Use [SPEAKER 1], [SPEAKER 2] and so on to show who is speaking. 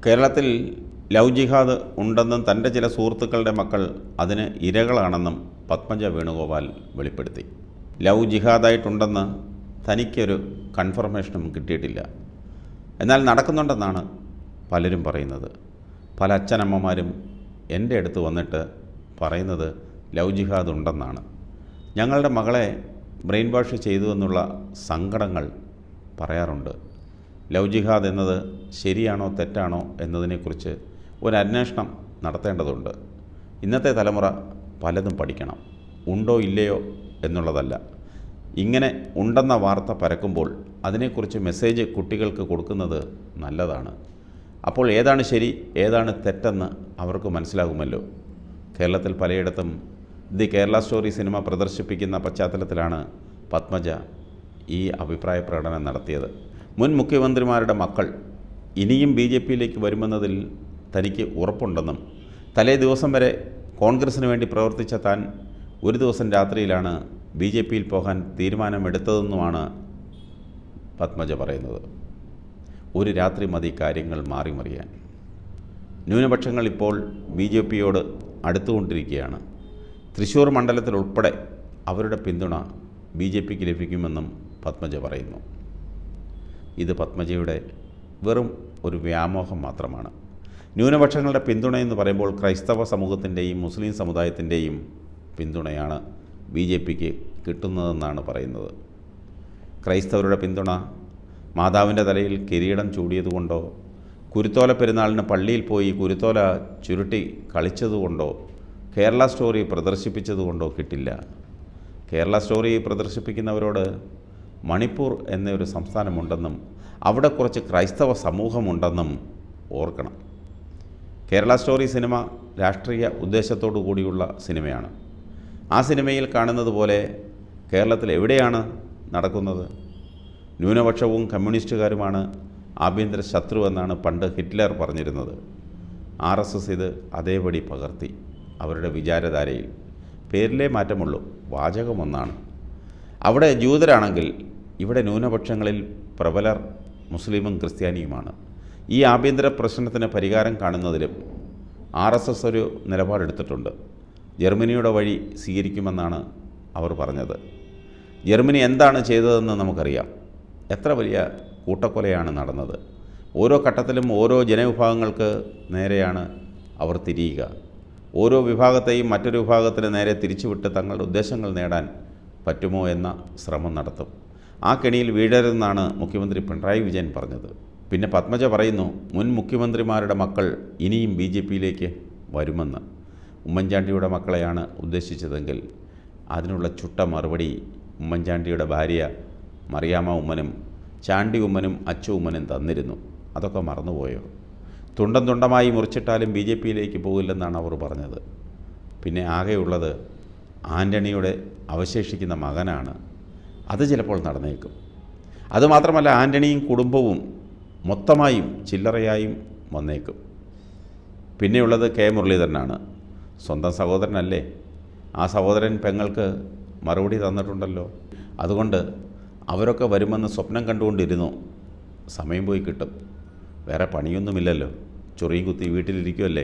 [SPEAKER 1] കേരളത്തിൽ ലവ് ജിഹാദ് ഉണ്ടെന്നും തൻ്റെ ചില സുഹൃത്തുക്കളുടെ മക്കൾ അതിന് ഇരകളാണെന്നും പത്മജ വേണുഗോപാൽ വെളിപ്പെടുത്തി. ലവ് ജിഹാദായിട്ടുണ്ടെന്ന് തനിക്കൊരു കൺഫർമേഷനും കിട്ടിയിട്ടില്ല. എന്നാൽ നടക്കുന്നുണ്ടെന്നാണ് പലരും പറയുന്നത്. പല അച്ഛനമ്മമാരും എൻ്റെ അടുത്ത് വന്നിട്ട് പറയുന്നത് ലവ് ജിഹാദ് ഉണ്ടെന്നാണ്. ഞങ്ങളുടെ മകളെ ബ്രെയിൻ വാഷ് ചെയ്തു എന്നുള്ള സങ്കടങ്ങൾ പറയാറുണ്ട്. ലവ് ജിഹാദ് എന്നത് ശരിയാണോ തെറ്റാണോ എന്നതിനെക്കുറിച്ച് ഒരു അന്വേഷണം നടത്തേണ്ടതുണ്ട്. ഇന്നത്തെ തലമുറ പലതും പഠിക്കണം. ഉണ്ടോ ഇല്ലയോ എന്നുള്ളതല്ല, ഇങ്ങനെ ഉണ്ടെന്ന വാർത്ത പരക്കുമ്പോൾ അതിനെക്കുറിച്ച് മെസ്സേജ് കുട്ടികൾക്ക് കൊടുക്കുന്നത് നല്ലതാണ്. അപ്പോൾ ഏതാണ് ശരി ഏതാണ് തെറ്റെന്ന് അവർക്ക് മനസ്സിലാകുമല്ലോ. കേരളത്തിൽ പലയിടത്തും ദി കേരള സ്റ്റോറി സിനിമ പ്രദർശിപ്പിക്കുന്ന പശ്ചാത്തലത്തിലാണ് പത്മജ ഈ അഭിപ്രായ പ്രകടനം നടത്തിയത്. മുൻ മുഖ്യമന്ത്രിമാരുടെ മക്കൾ ഇനിയും BJPയിലേക്ക് വരുമെന്നതിൽ തനിക്ക് ഉറപ്പുണ്ടെന്നും തലേ ദിവസം വരെ കോൺഗ്രസിന് വേണ്ടി പ്രവർത്തിച്ച താൻ ഒരു ദിവസം രാത്രിയിലാണ് BJPയിൽ പോകാൻ തീരുമാനമെടുത്തതെന്നുമാണ് പത്മജ പറയുന്നത്. ഒരു രാത്രി മതി കാര്യങ്ങൾ മാറിമറിയാൻ. ന്യൂനപക്ഷങ്ങൾ ഇപ്പോൾ BJPയോട് അടുത്തുകൊണ്ടിരിക്കുകയാണ്. തൃശ്ശൂർ മണ്ഡലത്തിൽ ഉൾപ്പെടെ അവരുടെ പിന്തുണ BJPക്ക് ലഭിക്കുമെന്നും പത്മജ പറയുന്നു. ഇത് പത്മജയുടെ വെറും ഒരു വ്യാമോഹം മാത്രമാണ്. ന്യൂനപക്ഷങ്ങളുടെ പിന്തുണയെന്ന് പറയുമ്പോൾ ക്രൈസ്തവ സമൂഹത്തിൻ്റെയും മുസ്ലിം സമുദായത്തിൻ്റെയും പിന്തുണയാണ് BJPക്ക് കിട്ടുന്നതെന്നാണ് പറയുന്നത്. ക്രൈസ്തവരുടെ പിന്തുണ മാതാവിൻ്റെ തലയിൽ കിരീടം ചൂടിയതുകൊണ്ടോ കുരുത്തോല പെരുന്നാളിന് പള്ളിയിൽ പോയി കുരുത്തോല ചുരുട്ടി കളിച്ചതുകൊണ്ടോ കേരള സ്റ്റോറി പ്രദർശിപ്പിച്ചതുകൊണ്ടോ കിട്ടില്ല. കേരള സ്റ്റോറി പ്രദർശിപ്പിക്കുന്നവരോട് മണിപ്പൂർ എന്നൊരു സംസ്ഥാനമുണ്ടെന്നും അവിടെ കുറച്ച് ക്രൈസ്തവ സമൂഹമുണ്ടെന്നും ഓർക്കണം. കേരള സ്റ്റോറി സിനിമ രാഷ്ട്രീയ ഉദ്ദേശത്തോടു കൂടിയുള്ള സിനിമയാണ്. ആ സിനിമയിൽ കാണുന്നത് പോലെ കേരളത്തിൽ എവിടെയാണ് നടക്കുന്നത്? ന്യൂനപക്ഷവും കമ്മ്യൂണിസ്റ്റുകാരുമാണ് ആഭ്യന്തര ശത്രു എന്നാണ് പണ്ട് ഹിറ്റ്ലർ പറഞ്ഞിരുന്നത്. RSS ഇത് അതേപടി പകർത്തി അവരുടെ വിചാരധാരയിൽ. പേരിലേ മാറ്റമുള്ളൂ, വാചകമൊന്നാണ്. അവിടെ ജൂതരാണെങ്കിൽ ഇവിടെ ന്യൂനപക്ഷങ്ങളിൽ പ്രബലർ മുസ്ലിമും ക്രിസ്ത്യാനിയുമാണ്. ഈ ആഭ്യന്തര പ്രശ്നത്തിന് പരിഹാരം കാണുന്നതിലും RSS ഒരു നിലപാടെടുത്തിട്ടുണ്ട്. ജർമ്മനിയുടെ വഴി സ്വീകരിക്കുമെന്നാണ് അവർ പറഞ്ഞത്. ജർമ്മനി എന്താണ് ചെയ്തതെന്ന് നമുക്കറിയാം. എത്ര വലിയ കൂട്ടക്കൊലയാണ് നടന്നത്. ഓരോ ഘട്ടത്തിലും ഓരോ ജനവിഭാഗങ്ങൾക്ക് നേരെയാണ് അവർ തിരിയുക. ഓരോ വിഭാഗത്തെയും മറ്റൊരു വിഭാഗത്തിന് നേരെ തിരിച്ചുവിട്ട് തങ്ങളുടെ ഉദ്ദേശങ്ങൾ നേടാൻ പറ്റുമോ എന്ന ശ്രമം നടത്തും. ആ കെണിയിൽ വീഴരുതെന്നാണ് മുഖ്യമന്ത്രി പിണറായി വിജയൻ പറഞ്ഞത്. പിന്നെ പത്മജ പറയുന്നു, മുൻ മുഖ്യമന്ത്രിമാരുടെ മക്കൾ ഇനിയും BJPയിലേക്ക് വരുമെന്ന്. ഉമ്മൻചാണ്ടിയുടെ മക്കളെയാണ് ഉദ്ദേശിച്ചതെങ്കിൽ അതിനുള്ള ചുട്ട മറുപടി ഉമ്മൻചാണ്ടിയുടെ ഭാര്യ മറിയാമ്മ ഉമ്മനും ചാണ്ടി ഉമ്മനും അച്ചു ഉമ്മനും തന്നിരുന്നു. അതൊക്കെ മറന്നുപോയോ? തുണ്ടം തുണ്ടമായി മുറിച്ചിട്ടാലും BJPയിലേക്ക് പോകില്ലെന്നാണ് അവർ പറഞ്ഞത്. പിന്നെ ആകെയുള്ളത് ആൻ്റണിയുടെ അവശേഷിക്കുന്ന മകനാണ്. അത് ചിലപ്പോൾ നടന്നേക്കും. അതുമാത്രമല്ല, ആൻ്റണിയും കുടുംബവും മൊത്തമായും ചില്ലറയായും വന്നേക്കും. പിന്നെയുള്ളത് K മുരളീധരനാണ്. സ്വന്തം സഹോദരനല്ലേ? ആ സഹോദരൻ പെങ്ങൾക്ക് മറുപടി തന്നിട്ടുണ്ടല്ലോ. അതുകൊണ്ട് അവരൊക്കെ വരുമെന്ന് സ്വപ്നം കണ്ടുകൊണ്ടിരുന്നു. സമയം പോയി കിട്ടും. വേറെ പണിയൊന്നുമില്ലല്ലോ. ചൊറിയും കുത്തി വീട്ടിലിരിക്കുമല്ലേ.